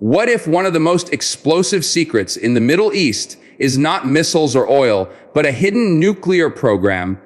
What if one of the most explosive secrets in the Middle East is not missiles or oil, but a hidden nuclear program?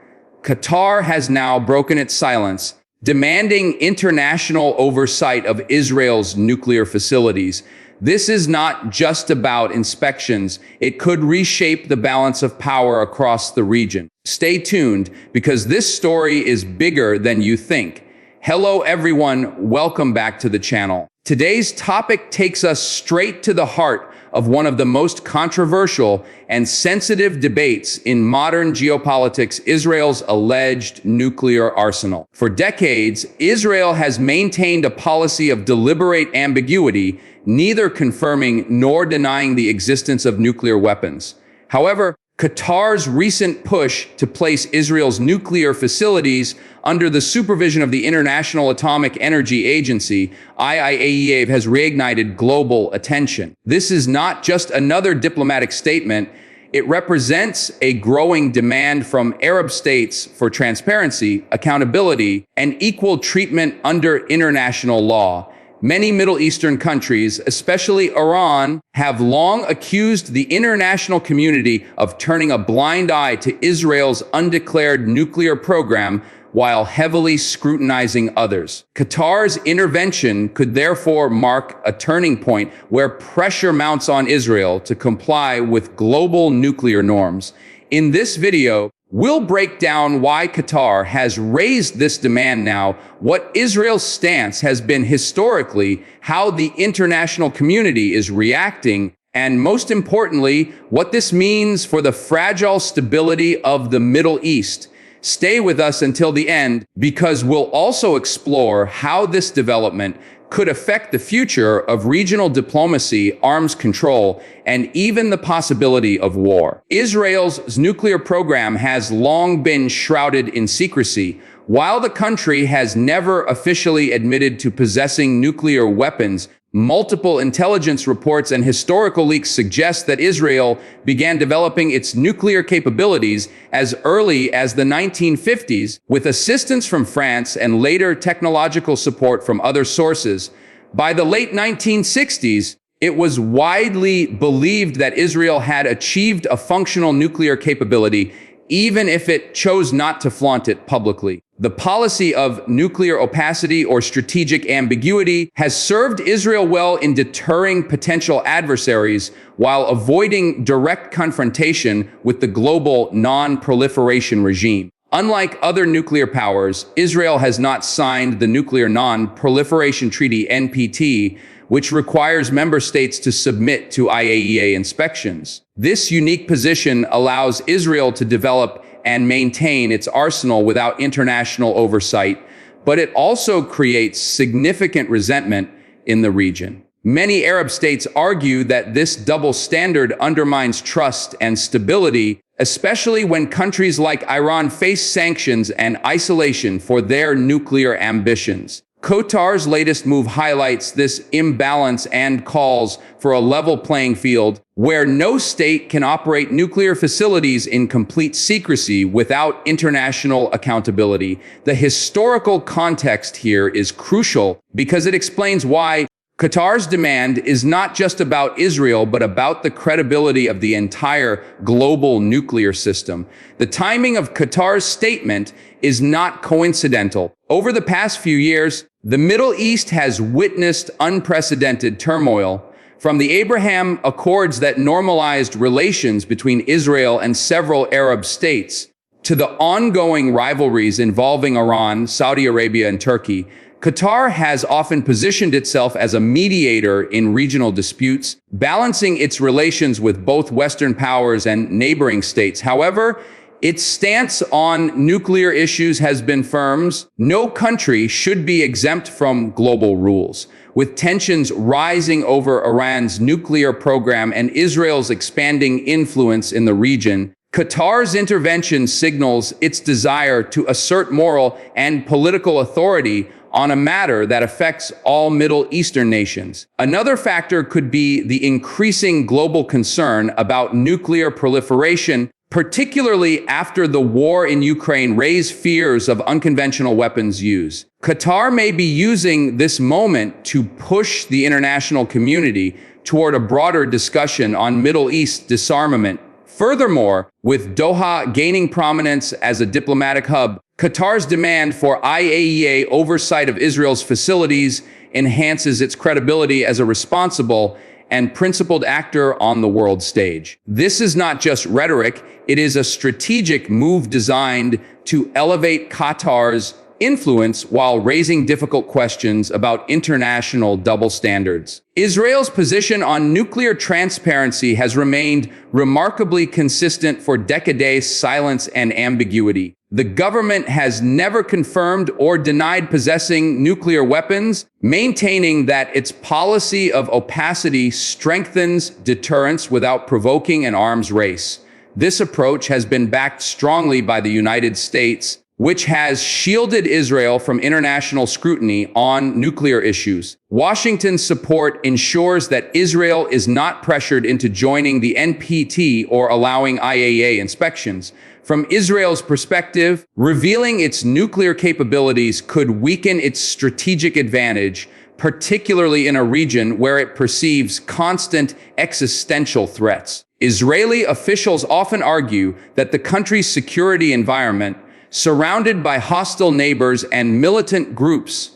Qatar has now broken its silence, demanding international oversight of Israel's nuclear facilities. This is not just about inspections. It could reshape the balance of power across the region. Stay tuned, because this story is bigger than you think. Hello everyone, welcome back to the channel. Today's topic takes us straight to the heart of one of the most controversial and sensitive debates in modern geopolitics: Israel's alleged nuclear arsenal. For decades, Israel has maintained a policy of deliberate ambiguity, neither confirming nor denying the existence of nuclear weapons. However, Qatar's recent push to place Israel's nuclear facilities under the supervision of the International Atomic Energy Agency, IAEA, has reignited global attention. This is not just another diplomatic statement. It represents a growing demand from Arab states for transparency, accountability, and equal treatment under international law. Many Middle Eastern countries, especially Iran, have long accused the international community of turning a blind eye to Israel's undeclared nuclear program while heavily scrutinizing others. Qatar's intervention could therefore mark a turning point where pressure mounts on Israel to comply with global nuclear norms. In this video, we'll break down why Qatar has raised this demand now, what Israel's stance has been historically, how the international community is reacting, and most importantly, what this means for the fragile stability of the Middle East. Stay with us until the end, because we'll also explore how this development could affect the future of regional diplomacy, arms control, and even the possibility of war. Israel's nuclear program has long been shrouded in secrecy. While the country has never officially admitted to possessing nuclear weapons, multiple intelligence reports and historical leaks suggest that Israel began developing its nuclear capabilities as early as the 1950s, with assistance from France and later technological support from other sources. By the late 1960s, it was widely believed that Israel had achieved a functional nuclear capability, even if it chose not to flaunt it publicly. The policy of nuclear opacity, or strategic ambiguity, has served Israel well in deterring potential adversaries while avoiding direct confrontation with the global non-proliferation regime. Unlike other nuclear powers, Israel has not signed the Nuclear Non-Proliferation Treaty (NPT), which requires member states to submit to IAEA inspections. This unique position allows Israel to develop and maintain its arsenal without international oversight, but it also creates significant resentment in the region. Many Arab states argue that this double standard undermines trust and stability, especially when countries like Iran face sanctions and isolation for their nuclear ambitions. Qatar's latest move highlights this imbalance and calls for a level playing field where no state can operate nuclear facilities in complete secrecy without international accountability. The historical context here is crucial because it explains why Qatar's demand is not just about Israel, but about the credibility of the entire global nuclear system. The timing of Qatar's statement is not coincidental. Over the past few years, the Middle East has witnessed unprecedented turmoil, from the Abraham Accords that normalized relations between Israel and several Arab states, to the ongoing rivalries involving Iran, Saudi Arabia, and Turkey. Qatar has often positioned itself as a mediator in regional disputes, balancing its relations with both Western powers and neighboring states. However, its stance on nuclear issues has been firm. No country should be exempt from global rules. With tensions rising over Iran's nuclear program and Israel's expanding influence in the region, Qatar's intervention signals its desire to assert moral and political authority on a matter that affects all Middle Eastern nations. Another factor could be the increasing global concern about nuclear proliferation. particularly after the war in Ukraine raised fears of unconventional weapons use. Qatar may be using this moment to push the international community toward a broader discussion on Middle East disarmament. Furthermore, with Doha gaining prominence as a diplomatic hub, Qatar's demand for IAEA oversight of Israel's facilities enhances its credibility as a responsible and principled actor on the world stage. This is not just rhetoric, it is a strategic move designed to elevate Qatar's influence while raising difficult questions about international double standards. Israel's position on nuclear transparency has remained remarkably consistent for decades: silence and ambiguity. The government has never confirmed or denied possessing nuclear weapons, maintaining that its policy of opacity strengthens deterrence without provoking an arms race. This approach has been backed strongly by the United States, which has shielded Israel from international scrutiny on nuclear issues. Washington's support ensures that Israel is not pressured into joining the NPT or allowing IAEA inspections. From Israel's perspective, revealing its nuclear capabilities could weaken its strategic advantage, particularly in a region where it perceives constant existential threats. Israeli officials often argue that the country's security environment, surrounded by hostile neighbors and militant groups,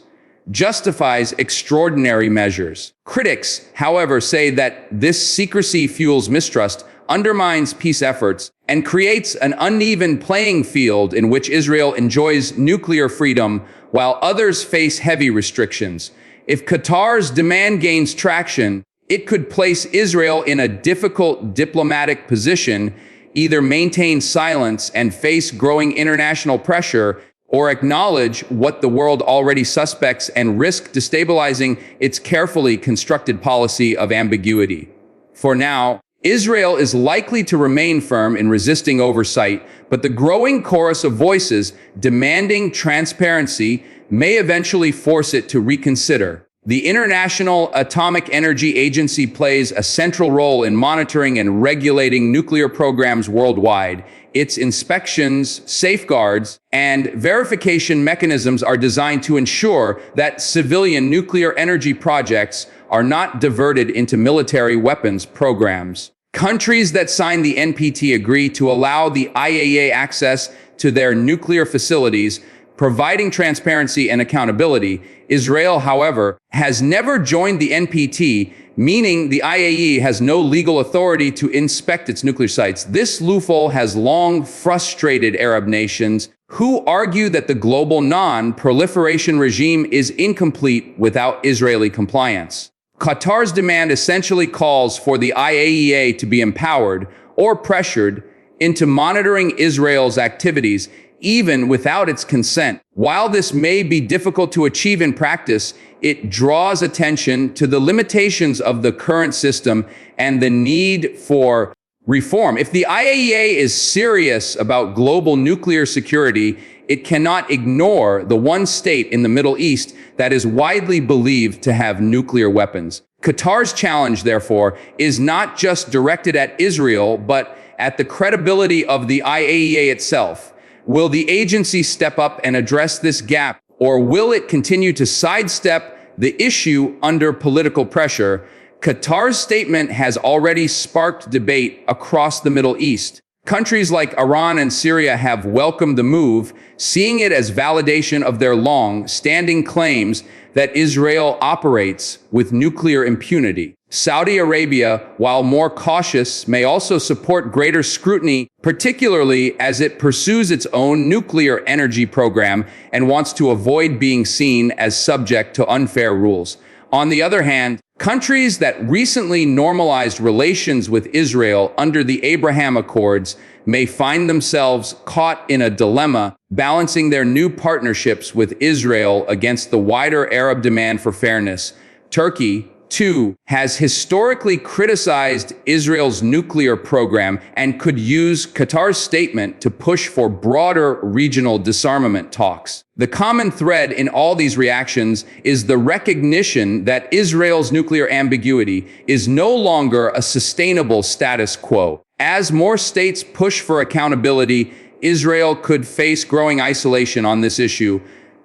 justifies extraordinary measures. Critics, however, say that this secrecy fuels mistrust, undermines peace efforts, and creates an uneven playing field in which Israel enjoys nuclear freedom while others face heavy restrictions. If Qatar's demand gains traction, it could place Israel in a difficult diplomatic position: either maintain silence and face growing international pressure, or acknowledge what the world already suspects and risk destabilizing its carefully constructed policy of ambiguity. For now, Israel is likely to remain firm in resisting oversight, but the growing chorus of voices demanding transparency may eventually force it to reconsider. The International Atomic Energy Agency plays a central role in monitoring and regulating nuclear programs worldwide. Its inspections, safeguards, and verification mechanisms are designed to ensure that civilian nuclear energy projects are not diverted into military weapons programs. Countries that sign the NPT agree to allow the IAEA access to their nuclear facilities, providing transparency and accountability. Israel, however, has never joined the NPT, meaning the IAEA has no legal authority to inspect its nuclear sites. This loophole has long frustrated Arab nations, who argue that the global non-proliferation regime is incomplete without Israeli compliance. Qatar's demand essentially calls for the IAEA to be empowered or pressured into monitoring Israel's activities, even without its consent. While this may be difficult to achieve in practice, it draws attention to the limitations of the current system and the need for reform. If the IAEA is serious about global nuclear security, it cannot ignore the one state in the Middle East that is widely believed to have nuclear weapons. Qatar's challenge, therefore, is not just directed at Israel, but at the credibility of the IAEA itself. Will the agency step up and address this gap, or will it continue to sidestep the issue under political pressure? Qatar's statement has already sparked debate across the Middle East. Countries like Iran and Syria have welcomed the move, seeing it as validation of their long-standing claims that Israel operates with nuclear impunity. Saudi Arabia, while more cautious, may also support greater scrutiny, particularly as it pursues its own nuclear energy program and wants to avoid being seen as subject to unfair rules. On the other hand, countries that recently normalized relations with Israel under the Abraham Accords may find themselves caught in a dilemma, balancing their new partnerships with Israel against the wider Arab demand for fairness. Turkey, too, has historically criticized Israel's nuclear program and could use Qatar's statement to push for broader regional disarmament talks. The common thread in all these reactions is the recognition that Israel's nuclear ambiguity is no longer a sustainable status quo. As more states push for accountability, Israel could face growing isolation on this issue.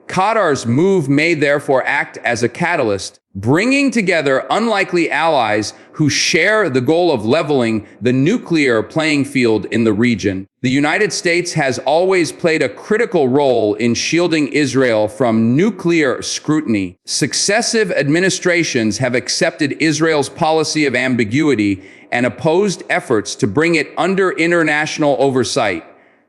Qatar's move may therefore act as a catalyst, bringing together unlikely allies who share the goal of leveling the nuclear playing field in the region. The United States has always played a critical role in shielding Israel from nuclear scrutiny. Successive administrations have accepted Israel's policy of ambiguity and opposed efforts to bring it under international oversight.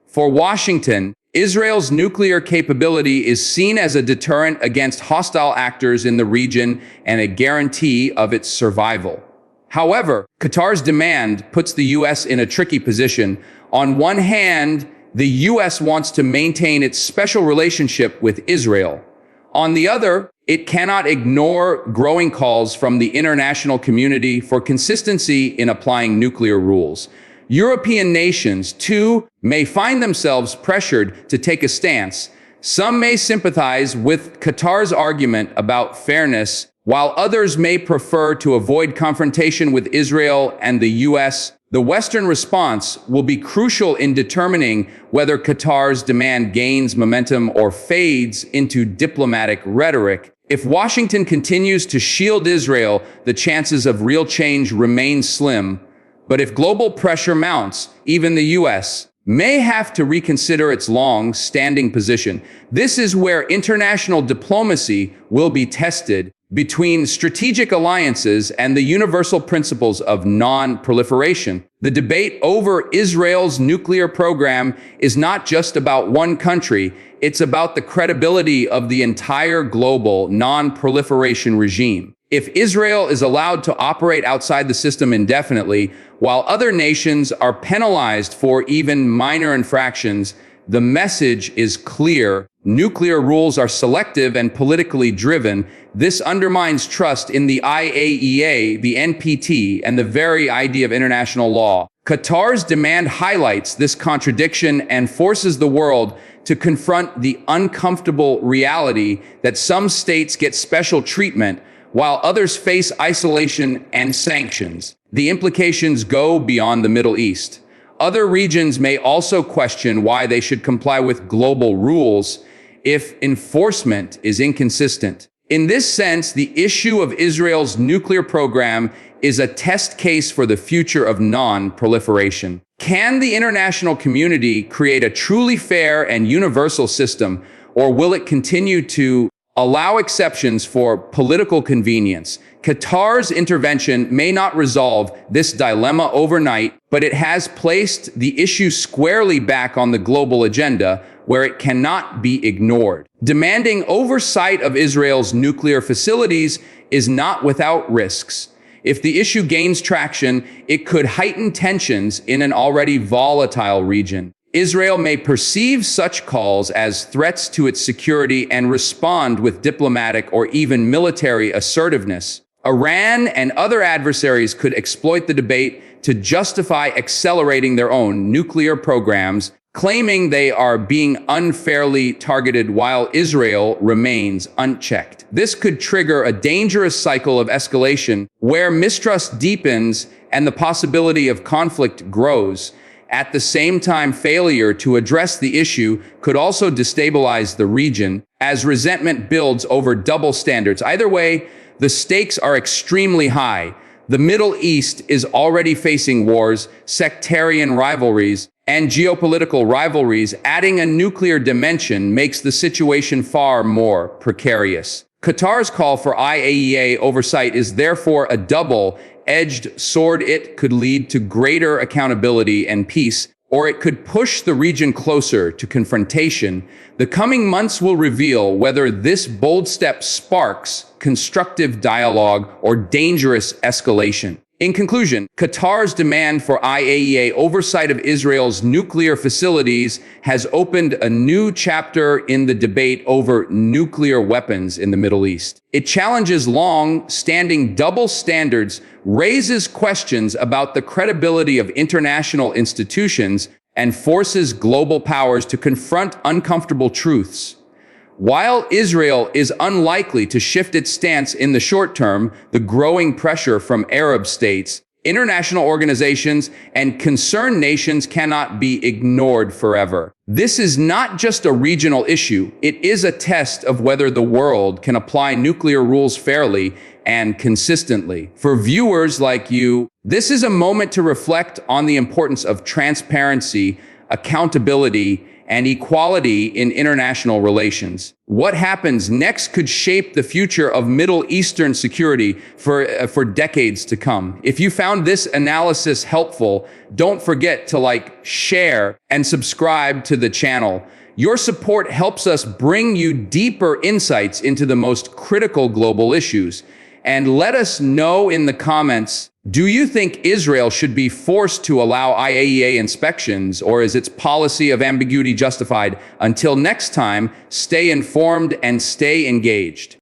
For Washington, Israel's nuclear capability is seen as a deterrent against hostile actors in the region and a guarantee of its survival. However, Qatar's demand puts the U.S. in a tricky position. On one hand, the U.S. wants to maintain its special relationship with Israel. On the other, it cannot ignore growing calls from the international community for consistency in applying nuclear rules. European nations, too, may find themselves pressured to take a stance. Some may sympathize with Qatar's argument about fairness, while others may prefer to avoid confrontation with Israel and the U.S. The Western response will be crucial in determining whether Qatar's demand gains momentum or fades into diplomatic rhetoric. If Washington continues to shield Israel, the chances of real change remain slim. But if global pressure mounts, even the U.S. may have to reconsider its long-standing position. This is where international diplomacy will be tested between strategic alliances and the universal principles of non-proliferation. The debate over Israel's nuclear program is not just about one country, it's about the credibility of the entire global non-proliferation regime. If Israel is allowed to operate outside the system indefinitely, while other nations are penalized for even minor infractions, the message is clear. Nuclear rules are selective and politically driven. This undermines trust in the IAEA, the NPT, and the very idea of international law. Qatar's demand highlights this contradiction and forces the world to confront the uncomfortable reality that some states get special treatment while others face isolation and sanctions. The implications go beyond the Middle East. Other regions may also question why they should comply with global rules if enforcement is inconsistent. In this sense, the issue of Israel's nuclear program is a test case for the future of non-proliferation. Can the international community create a truly fair and universal system, or will it continue to allow exceptions for political convenience? Qatar's intervention may not resolve this dilemma overnight, but it has placed the issue squarely back on the global agenda, where it cannot be ignored. Demanding oversight of Israel's nuclear facilities is not without risks. If the issue gains traction, it could heighten tensions in an already volatile region. Israel may perceive such calls as threats to its security and respond with diplomatic or even military assertiveness. Iran and other adversaries could exploit the debate to justify accelerating their own nuclear programs, claiming they are being unfairly targeted while Israel remains unchecked. This could trigger a dangerous cycle of escalation where mistrust deepens and the possibility of conflict grows. At the same time, failure to address the issue could also destabilize the region as resentment builds over double standards. Either way, the stakes are extremely high. The Middle East is already facing wars, sectarian rivalries, and geopolitical rivalries. Adding a nuclear dimension makes the situation far more precarious. Qatar's call for IAEA oversight is therefore a double-edged sword. It could lead to greater accountability and peace, or it could push the region closer to confrontation. The coming months will reveal whether this bold step sparks constructive dialogue or dangerous escalation. In conclusion, Qatar's demand for IAEA oversight of Israel's nuclear facilities has opened a new chapter in the debate over nuclear weapons in the Middle East. It challenges long-standing double standards, raises questions about the credibility of international institutions, and forces global powers to confront uncomfortable truths. While Israel is unlikely to shift its stance in the short term, the growing pressure from Arab states, International organizations and concerned nations cannot be ignored forever. This is not just a regional issue. It is a test of whether the world can apply nuclear rules fairly and consistently. For viewers like you, this is a moment to reflect on the importance of transparency, accountability, and equality in international relations. What happens next could shape the future of Middle Eastern security for decades to come. If you found this analysis helpful, don't forget to share, and subscribe to the channel. Your support helps us bring you deeper insights into the most critical global issues. And let us know in the comments, do you think Israel should be forced to allow IAEA inspections, or is its policy of ambiguity justified? Until next time, stay informed and stay engaged.